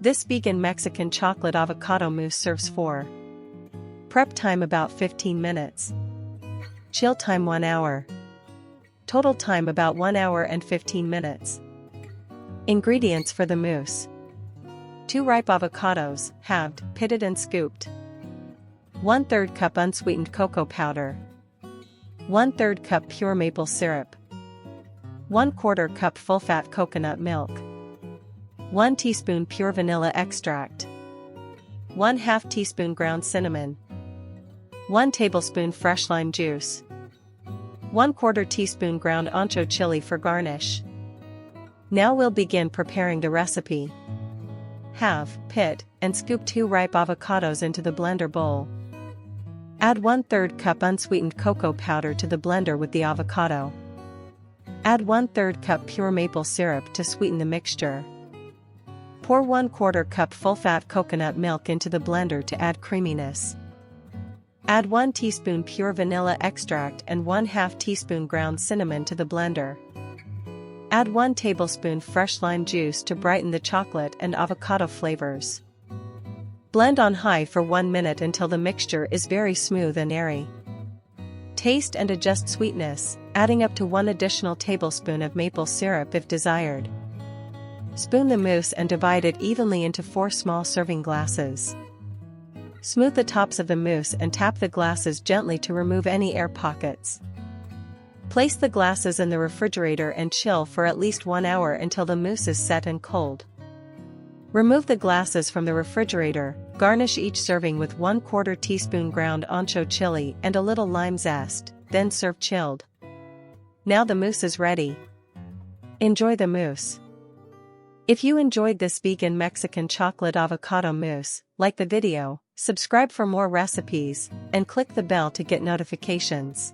This vegan Mexican chocolate avocado mousse serves 4. Prep time about 15 minutes. Chill time 1 hour. Total time about 1 hour and 15 minutes. Ingredients for the mousse: 2 ripe avocados, halved, pitted and scooped. 1/3 cup unsweetened cocoa powder. 1/3 cup pure maple syrup. 1/4 cup full-fat coconut milk. 1 teaspoon pure vanilla extract. 1/2 teaspoon ground cinnamon. 1 tablespoon fresh lime juice. 1/4 teaspoon ground ancho chile for garnish. Now we'll begin preparing the recipe. Halve, pit, and scoop 2 ripe avocados into the blender bowl. Add 1/3 cup unsweetened cocoa powder to the blender with the avocado. Add 1/3 cup pure maple syrup to sweeten the mixture. Pour 1/4 cup full-fat coconut milk into the blender to add creaminess. Add 1 teaspoon pure vanilla extract and 1/2 teaspoon ground cinnamon to the blender. Add 1 tablespoon fresh lime juice to brighten the chocolate and avocado flavors. Blend on high for 1 minute until the mixture is very smooth and airy. Taste and adjust sweetness, adding up to 1 additional tablespoon of maple syrup if desired. Spoon the mousse and divide it evenly into 4 small serving glasses. Smooth the tops of the mousse and tap the glasses gently to remove any air pockets. Place the glasses in the refrigerator and chill for at least 1 hour until the mousse is set and cold. Remove the glasses from the refrigerator, garnish each serving with 1/4 teaspoon ground ancho chile and a little lime zest, then serve chilled. Now the mousse is ready. Enjoy the mousse. If you enjoyed this vegan Mexican chocolate avocado mousse, like the video, subscribe for more recipes, and click the bell to get notifications.